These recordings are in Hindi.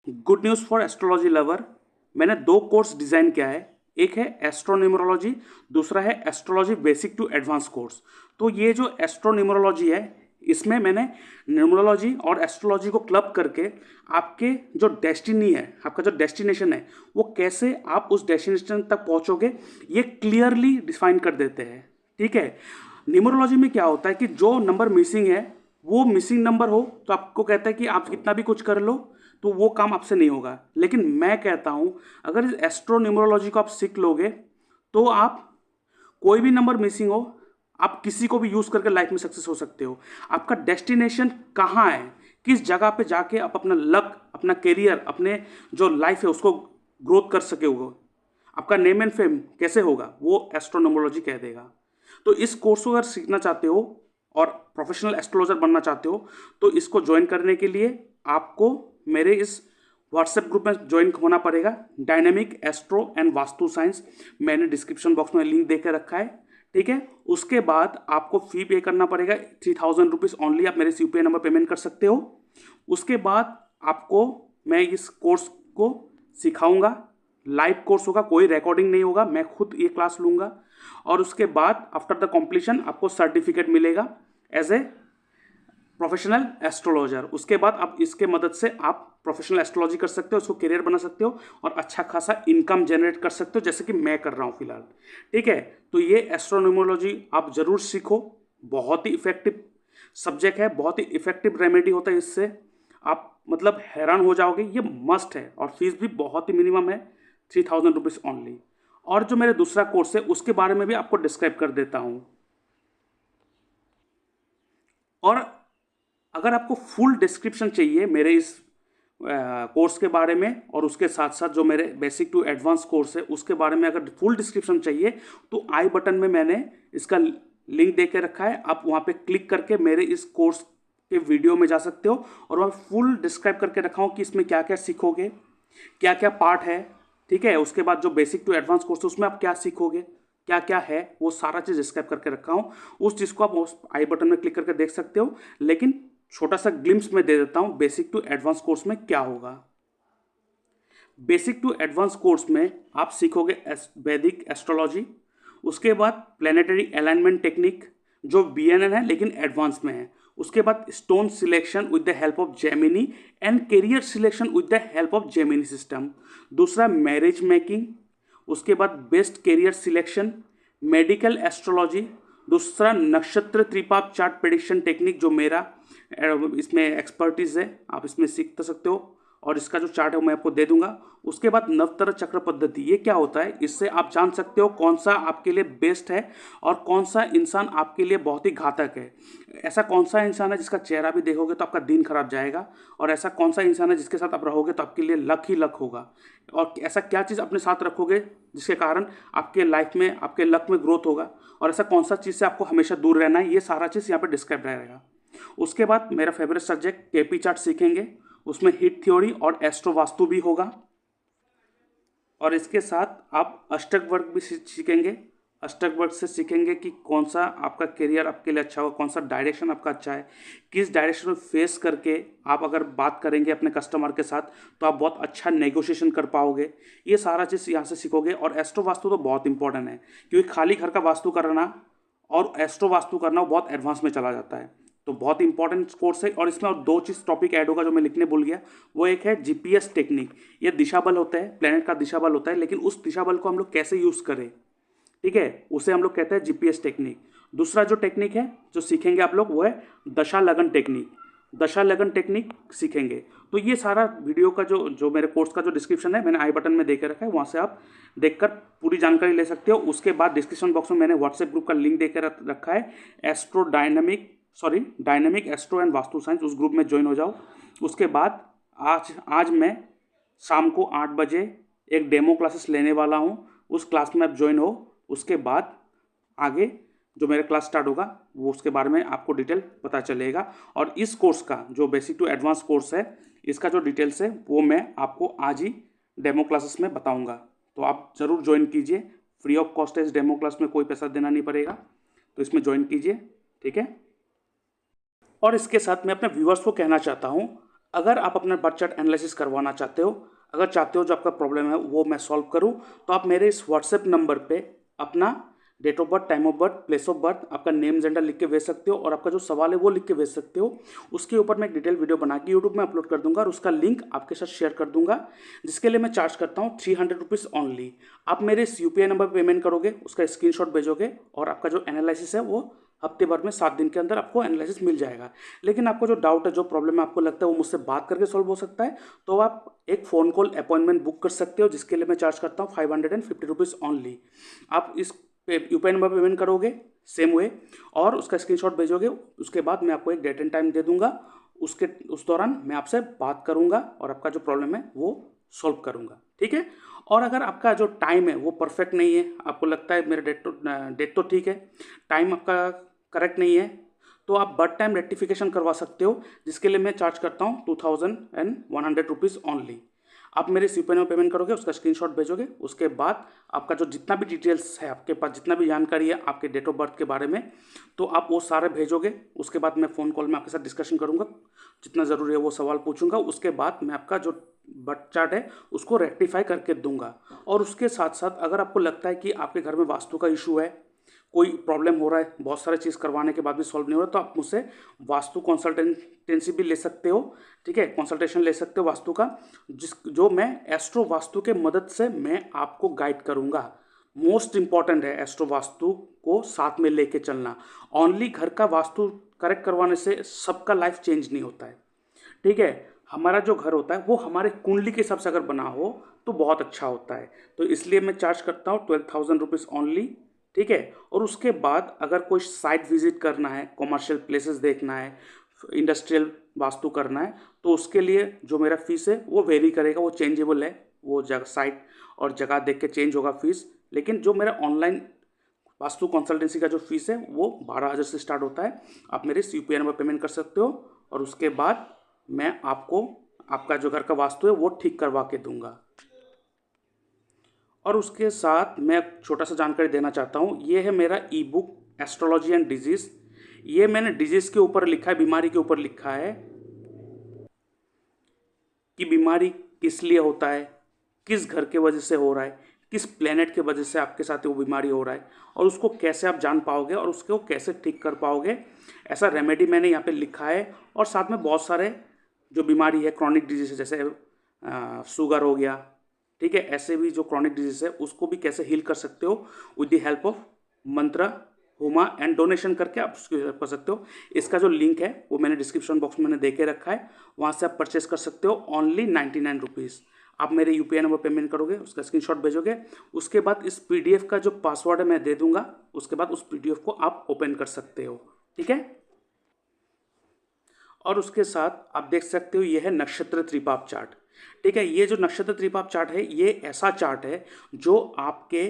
Good news for astrology lover. मैंने दो कोर्स डिज़ाइन किया है। एक है एस्ट्रोन्यूमरोलॉजी, दूसरा है astrology basic to advance course. तो ये जो एस्ट्रोन्यूमरोलॉजी है, इसमें मैंने न्यूमरोलॉजी और एस्ट्रोलॉजी को क्लब करके आपके जो डेस्टिनी है, आपका जो डेस्टिनेशन है, वो कैसे आप उस डेस्टिनेशन तक पहुंचोगे, ये क्लियरली डिफाइन कर देते हैं। ठीक है। न्यूमरोलॉजी में क्या होता है कि जो नंबर मिसिंग है, वो मिसिंग नंबर हो तो आपको कहता है कि आप कितना भी कुछ कर लो तो वो काम आपसे नहीं होगा। लेकिन मैं कहता हूं, अगर इस एस्ट्रो न्यूमरोलॉजी को आप सीख लोगे तो आप कोई भी नंबर मिसिंग हो, आप किसी को भी यूज करके लाइफ में सक्सेस हो सकते हो। आपका डेस्टिनेशन कहाँ है, किस जगह पे जाके आप अपना लक, अपना करियर, अपने जो लाइफ है उसको ग्रोथ कर सके हो, आपका नेम एंड फेम कैसे होगा, वो एस्ट्रोनोमोलॉजी कह देगा। तो इस कोर्स को अगर सीखना चाहते हो और प्रोफेशनल एस्ट्रोलॉजर बनना चाहते हो तो इसको ज्वाइन करने के लिए आपको मेरे इस व्हाट्सएप ग्रुप में ज्वाइन होना पड़ेगा, dynamic astro and vastu science. मैंने डिस्क्रिप्शन बॉक्स में लिंक देकर रखा है। ठीक है। उसके बाद आपको फी पे करना पड़ेगा 3000 रुपीज़ ओनली। आप मेरे यूपीआई नंबर पेमेंट कर सकते हो। उसके बाद आपको मैं इस कोर्स को सिखाऊंगा। लाइव कोर्स होगा, कोई रिकॉर्डिंग नहीं होगा, मैं खुद ये क्लास लूंगा। और उसके बाद आफ्टर द कंप्लीशन आपको सर्टिफिकेट मिलेगा एज ए प्रोफेशनल एस्ट्रोलॉजर। उसके बाद आप इसके मदद से आप प्रोफेशनल एस्ट्रोलॉजी कर सकते हो, उसको करियर बना सकते हो और अच्छा खासा इनकम जनरेट कर सकते हो, जैसे कि मैं कर रहा हूँ फिलहाल। ठीक है। तो ये एस्ट्रोनोमोलॉजी आप जरूर सीखो। बहुत ही इफेक्टिव सब्जेक्ट है, बहुत ही इफेक्टिव रेमेडी होता है। इससे आप मतलब हैरान हो जाओगे। ये मस्ट है और फीस भी बहुत ही मिनिमम है, 3000 रुपीज़ ओनली। और जो मेरे दूसरा कोर्स है उसके बारे में भी आपको डिस्क्राइब कर देता हूँ। और अगर आपको फुल डिस्क्रिप्शन चाहिए मेरे इस कोर्स के बारे में और उसके साथ साथ जो मेरे बेसिक टू एडवांस कोर्स है उसके बारे में अगर फुल डिस्क्रिप्शन चाहिए तो आई बटन में मैंने इसका लिंक दे के रखा है। आप वहाँ पे क्लिक करके मेरे इस कोर्स के वीडियो में जा सकते हो और वहाँ फुल डिस्क्राइब करके रखा हूँ कि इसमें क्या क्या सीखोगे, क्या क्या पार्ट है। ठीक है। उसके बाद जो बेसिक टू एडवांस कोर्स है उसमें आप क्या सीखोगे, क्या क्या है, वो सारा चीज़ डिस्क्राइब करके रखा हूँ। उस चीज़ को आप उस आई बटन में क्लिक करके देख सकते हो। लेकिन छोटा सा ग्लिम्स में दे देता हूँ बेसिक टू एडवांस कोर्स में क्या होगा। बेसिक टू एडवांस कोर्स में आप सीखोगे वैदिक एस्ट्रोलॉजी, उसके बाद प्लेनेटरी अलाइनमेंट टेक्निक जो बीएनएन है लेकिन एडवांस में है। उसके बाद stone selection with the help of Gemini and career selection with the help of Gemini system. दूसरा मैरिज मेकिंग। उसके बाद best career selection, medical astrology. दूसरा नक्षत्र त्रिपाप चार्ट प्रेडिक्शन टेक्निक जो मेरा इसमें एक्सपर्टीज है, आप इसमें सीख सकते हो और इसका जो चार्ट है वो मैं आपको दे दूंगा। उसके बाद नवतर चक्र पद्धति, ये क्या होता है, इससे आप जान सकते हो कौन सा आपके लिए बेस्ट है और कौन सा इंसान आपके लिए बहुत ही घातक है। ऐसा कौन सा इंसान है जिसका चेहरा भी देखोगे तो आपका दिन खराब जाएगा, और ऐसा कौन सा इंसान है जिसके साथ आप रहोगे तो आपके लिए लक ही लक होगा। और ऐसा क्या चीज़ अपने साथ रखोगे जिसके कारण आपके लाइफ में, आपके लक में ग्रोथ होगा, और ऐसा कौन सा चीज़ से आपको हमेशा दूर रहना है, ये सारा चीज़ यहाँ पर डिस्क्राइब रहेगा। उसके बाद मेरा फेवरेट सब्जेक्ट केपी चार्ट सीखेंगे, उसमें हिट थ्योरी और एस्ट्रो वास्तु भी होगा। और इसके साथ आप अष्टक वर्ग भी सीखेंगे। अष्टक वर्ग से सीखेंगे कि कौन सा आपका करियर आपके लिए अच्छा होगा, कौन सा डायरेक्शन आपका अच्छा है, किस डायरेक्शन में फेस करके आप अगर बात करेंगे अपने कस्टमर के साथ तो आप बहुत अच्छा नेगोशिएशन कर पाओगे। ये सारा चीज़ यहाँ से सीखोगे। और एस्ट्रो वास्तु तो बहुत इंपॉर्टेंट है, क्योंकि खाली घर का वास्तु करना और एस्ट्रो वास्तु करना वो बहुत एडवांस में चला जाता है। तो बहुत इंपॉर्टेंट कोर्स है। और इसमें और दो चीज़ टॉपिक ऐड होगा जो मैं लिखने भूल गया। वो एक है जीपीएस टेक्निक। ये दिशा बल होता है, प्लेनेट का दिशा बल होता है, लेकिन उस दिशा बल को हम लोग कैसे यूज़ करें, ठीक है, उसे हम लोग कहते हैं जीपीएस टेक्निक। दूसरा जो टेक्निक है जो सीखेंगे आप लोग वो है दशा लगन टेक्निक। दशा लगन टेक्निक सीखेंगे। तो ये सारा वीडियो का जो जो मेरे कोर्स का जो डिस्क्रिप्शन है मैंने आई बटन में दे के रखा है, वहाँ से आप देखकर पूरी जानकारी ले सकते हो। उसके बाद डिस्क्रिप्शन बॉक्स में मैंने व्हाट्सएप ग्रुप का लिंक देकर रखा है, dynamic astro and vastu science, उस ग्रुप में ज्वाइन हो जाओ। उसके बाद आज मैं शाम को 8 बजे एक डेमो क्लासेस लेने वाला हूँ, उस क्लास में आप ज्वाइन हो। उसके बाद आगे जो मेरा क्लास स्टार्ट होगा वो उसके बारे में आपको डिटेल पता चलेगा। और इस कोर्स का जो बेसिक टू एडवांस कोर्स है, इसका जो डिटेल्स है वो मैं आपको आज ही डेमो क्लासेस में बताऊंगा। तो आप ज़रूर ज्वाइन कीजिए, फ्री ऑफ कॉस्ट है। इस डेमो क्लास में कोई पैसा देना नहीं पड़ेगा, तो इसमें ज्वाइन कीजिए। ठीक है। और इसके साथ मैं अपने व्यूअर्स को कहना चाहता हूँ, अगर आप अपना बर्थ चार्ट एनालिसिस करवाना चाहते हो, अगर चाहते हो जो आपका प्रॉब्लम है वो मैं सॉल्व करूं, तो आप मेरे इस व्हाट्सएप नंबर पे अपना date of birth, time of birth, place of birth, आपका नेम जेंडर लिख के भेज सकते हो और आपका जो सवाल है वो लिख के भेज सकते हो। उसके ऊपर मैं एक डिटेल वीडियो बना के यूट्यूब में अपलोड कर दूंगा और उसका लिंक आपके साथ शेयर कर दूंगा, जिसके लिए मैं चार्ज करता हूँ 300 रुपीज़ ओनली। आप मेरे इस यूपीआई नंबर पर पेमेंट करोगे, उसका स्क्रीनशॉट भेजोगे और आपका जो एनालिसिस है वो हफ्ते भर में 7 दिन के अंदर आपको एनालिसिस मिल जाएगा। लेकिन आपको जो डाउट है, जो प्रॉब्लम है, आपको लगता है वो मुझसे बात करके सॉल्व हो सकता है, तो आप एक फ़ोन कॉल अपॉइंटमेंट बुक कर सकते हो, जिसके लिए मैं चार्ज करता हूँ 550 रुपीज़ ओनली। आप इस यूपीआई नंबर पर पेमेंट करोगे सेम वे और उसका स्क्रीनशॉट भेजोगे, उसके बाद मैं आपको एक डेट एंड टाइम दे दूंगा, उस दौरान मैं आपसे बात करूंगा और आपका जो प्रॉब्लम है वो सॉल्व करूंगा, ठीक है। और अगर आपका जो टाइम है वो परफेक्ट नहीं है, आपको लगता है मेरा डेट तो ठीक है, टाइम आपका करेक्ट नहीं है, तो आप बर्थ टाइम रेक्टिफिकेशन करवा सकते हो, जिसके लिए मैं चार्ज करता हूँ 2100 रुपीज़ ओनली। आप मेरे यूपीआई में पेमेंट करोगे, उसका स्क्रीनशॉट भेजोगे, उसके बाद आपका जो जितना भी डिटेल्स है आपके पास, जितना भी जानकारी है आपके डेट ऑफ बर्थ के बारे में, तो आप वो सारे भेजोगे। उसके बाद मैं फ़ोन कॉल में आपके साथ डिस्कशन करूँगा, जितना ज़रूरी है वो सवाल पूछूंगा, उसके बाद मैं आपका जो बर्थ चार्ट है उसको रेक्टिफाई करके दूंगा। और उसके साथ साथ अगर आपको लगता है कि आपके घर में वास्तु का इशू है, कोई प्रॉब्लम हो रहा है, बहुत सारे चीज़ करवाने के बाद भी सॉल्व नहीं हो रहा, तो आप मुझसे वास्तु कंसल्टेंसी भी ले सकते हो, ठीक है, कंसल्टेशन ले सकते हो वास्तु का, जो मैं एस्ट्रो वास्तु के मदद से मैं आपको गाइड करूंगा। मोस्ट इंपॉर्टेंट है एस्ट्रो वास्तु को साथ में लेके चलना। ओनली घर का वास्तु करेक्ट करवाने से सबका लाइफ चेंज नहीं होता है, ठीक है। हमारा जो घर होता है वो हमारे कुंडली के हिसाब से अगर बना हो तो बहुत अच्छा होता है, तो इसलिए मैं चार्ज करता हूँ 12,000 रुपीज़ ओनली, ठीक है। और उसके बाद अगर कोई साइट विजिट करना है, कॉमर्शियल प्लेसेस देखना है, इंडस्ट्रियल वास्तु करना है, तो उसके लिए जो मेरा फीस है वो वेरी करेगा, वो चेंजेबल है, वो जगह साइट और जगह देख के चेंज होगा फीस। लेकिन जो मेरा ऑनलाइन वास्तु कंसल्टेंसी का जो फीस है वो 12,000 से स्टार्ट होता है। आप मेरे यूपीआई नंबर पेमेंट कर सकते हो और उसके बाद मैं आपको आपका जो घर का वास्तु है वो ठीक करवा के दूंगा। और उसके साथ मैं छोटा सा जानकारी देना चाहता हूँ, ये है मेरा ई बुक एस्ट्रोलॉजी एंड डिजीज़। ये मैंने डिजीज़ के ऊपर लिखा है, बीमारी के ऊपर लिखा है कि बीमारी किस लिए होता है, किस घर के वजह से हो रहा है, किस प्लेनेट के वजह से आपके साथ वो बीमारी हो रहा है, और उसको कैसे आप जान पाओगे और उसको कैसे ठीक कर पाओगे, ऐसा रेमेडी मैंने यहाँ पे लिखा है। और साथ में बहुत सारे जो बीमारी है, क्रॉनिक डिजीज है, जैसे शुगर हो गया, ठीक है, ऐसे भी जो क्रॉनिक डिजीज है उसको भी कैसे हील कर सकते हो विद द हेल्प ऑफ मंत्र, हुमा एंड डोनेशन करके आप उसकी हेल्प कर सकते हो। इसका जो लिंक है वो मैंने डिस्क्रिप्शन बॉक्स में मैंने दे के रखा है, वहाँ से आप परचेस कर सकते हो ओनली 99 रुपीज़। आप मेरे यूपीआई नंबर पेमेंट करोगे, उसका स्क्रीनशॉट भेजोगे, उसके बाद इस पीडीएफ का जो पासवर्ड है मैं दे दूंगा, उसके बाद उस पीडीएफ को आप ओपन कर सकते हो, ठीक है। और उसके साथ आप देख सकते हो ये है नक्षत्र त्रिपाप चार्ट, ठीक है। ये जो नक्षत्र त्रिपाप चार्ट है ये ऐसा चार्ट है जो आपके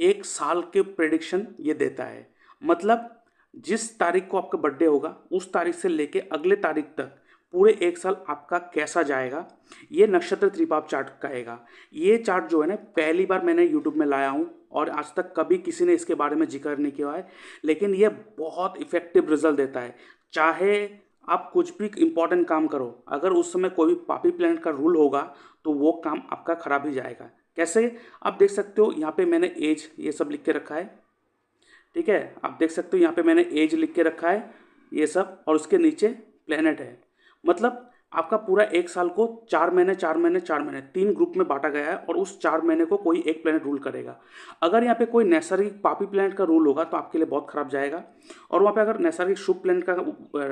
एक साल के प्रेडिक्शन ये देता है। मतलब जिस तारीख को आपका बर्थडे होगा उस तारीख से लेके अगले तारीख तक पूरे एक साल आपका कैसा जाएगा, ये नक्षत्र त्रिपाप चार्ट कहेगा। ये चार्ट जो है ना, पहली बार मैंने यूट्यूब में लाया हूँ और आज तक कभी किसी ने इसके बारे में जिक्र नहीं किया है, लेकिन ये बहुत इफेक्टिव रिजल्ट देता है। चाहे आप कुछ भी इंपॉर्टेंट काम करो, अगर उस समय कोई भी पापी प्लैनेट का रूल होगा तो वो काम आपका खराब ही जाएगा। कैसे, आप देख सकते हो यहाँ पे मैंने एज ये सब लिख के रखा है, ठीक है। आप देख सकते हो यहाँ पे मैंने एज लिख के रखा है ये सब, और उसके नीचे प्लेनेट है। मतलब आपका पूरा एक साल को 4 महीने 4 महीने 4 महीने 3 ग्रुप में बांटा गया है और उस 4 महीने को कोई एक प्लेनेट रूल करेगा। अगर यहाँ पे कोई नैसर्गिक पापी प्लेनेट का रूल होगा तो आपके लिए बहुत खराब जाएगा, और वहाँ पे अगर नैसर्गिक शुभ प्लेनेट का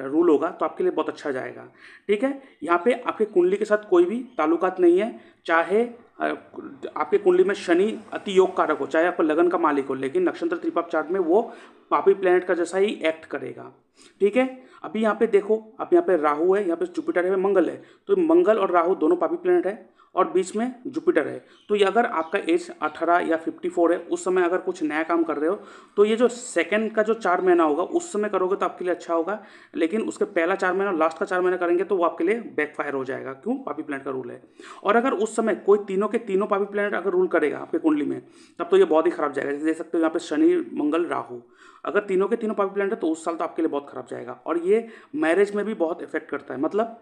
रूल होगा तो आपके लिए बहुत अच्छा जाएगा, ठीक है। यहाँ पे आपके कुंडली के साथ कोई भी ताल्लुकात नहीं है, चाहे आपके कुंडली में शनि अति योग कारक हो, चाहे आपका लगन का मालिक हो, लेकिन नक्षत्र त्रिपाप चार्ट में वो पापी प्लेनेट का जैसा ही एक्ट करेगा, ठीक है। अभी यहाँ पे देखो, अब यहाँ पे राहु है, यहाँ पे जुपिटर है, मंगल है, तो मंगल और राहु दोनों पापी प्लेनेट है और बीच में जुपिटर है। तो ये अगर आपका एज 18 या 54 है, उस समय अगर कुछ नया काम कर रहे हो तो ये जो सेकंड का जो 4 महीना होगा उस समय करोगे तो आपके लिए अच्छा होगा, लेकिन उसके पहला 4 महीना और लास्ट का 4 महीना करेंगे तो वो आपके लिए बैकफायर हो जाएगा। क्यों? पापी प्लेनेट का रूल है। और अगर उस समय कोई तीनों के तीनों पापी प्लेनेट अगर रूल करेगा आपके कुंडली में, तब तो ये बहुत ही खराब जाएगा। जैसे देख सकते हो यहाँ पे शनि मंगल राहु, अगर तीनों के तीनों पापी प्लेनेट है तो उस साल तो आपके लिए बहुत खराब जाएगा। और ये मैरिज में भी बहुत इफेक्ट करता है। मतलब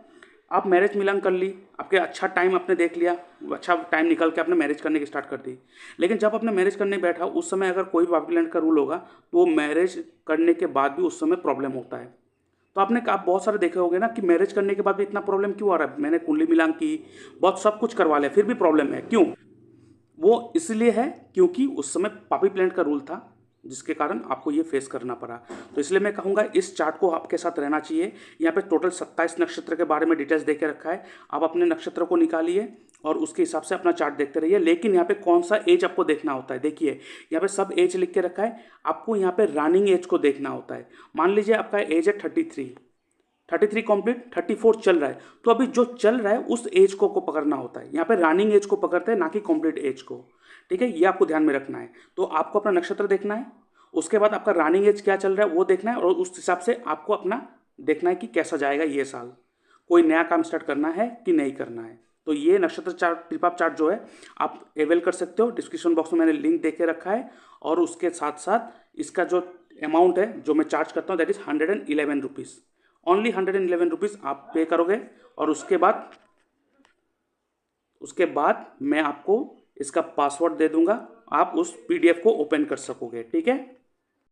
आप मैरिज मिलन कर ली, आपके अच्छा टाइम आपने देख लिया, अच्छा टाइम निकल के आपने मैरिज करने की स्टार्ट कर दी। लेकिन जब आपने मैरिज करने बैठा उस समय अगर कोई पापी प्लानेट का रूल होगा तो वो मैरिज करने के बाद भी उस समय प्रॉब्लम होता है। तो आप बहुत सारे देखे होंगे ना कि मैरिज करने के बाद भी इतना प्रॉब्लम क्यों आ रहा है, मैंने कुंडली मिलान की, बहुत सब कुछ करवा लिया, फिर भी प्रॉब्लम है, क्यों? वो इसलिए है क्योंकि उस समय पापी प्लेनेट का रूल था, जिसके कारण आपको ये फेस करना पड़ा। तो इसलिए मैं कहूँगा इस चार्ट को आपके साथ रहना चाहिए। यहाँ पे टोटल 27 नक्षत्र के बारे में डिटेल्स दे के रखा है, आप अपने नक्षत्र को निकालिए और उसके हिसाब से अपना चार्ट देखते रहिए। लेकिन यहाँ पे कौन सा एज आपको देखना होता है, देखिए यहाँ पे सब एज लिख के रखा है, आपको यहाँ पे रनिंग एज को देखना होता है। मान लीजिए आपका एज है 33 कंप्लीट, 34 चल रहा है, तो अभी जो चल रहा है उस एज को पकड़ना होता है। यहाँ पे रनिंग एज को पकड़ते हैं, ना कि कंप्लीट एज को। ठीक है, ये आपको ध्यान में रखना है। तो आपको अपना नक्षत्र देखना है, उसके बाद आपका रनिंग एज क्या चल रहा है वो देखना है, और उस हिसाब से आपको अपना देखना है कि कैसा जाएगा ये साल, कोई नया काम स्टार्ट करना है कि नहीं करना है। तो ये नक्षत्र चार्ट, ट्रिपाप चार्ट जो है आप अवेल कर सकते हो। डिस्क्रिप्शन बॉक्स में मैंने लिंक दे के रखा है, और उसके साथ साथ इसका जो अमाउंट है जो मैं चार्ज करता हूँ that is 111 rupees, only 111 rupees आप पे करोगे। और उसके बाद मैं आपको इसका पासवर्ड दे दूंगा, आप उस PDF को ओपन कर सकोगे। ठीक है।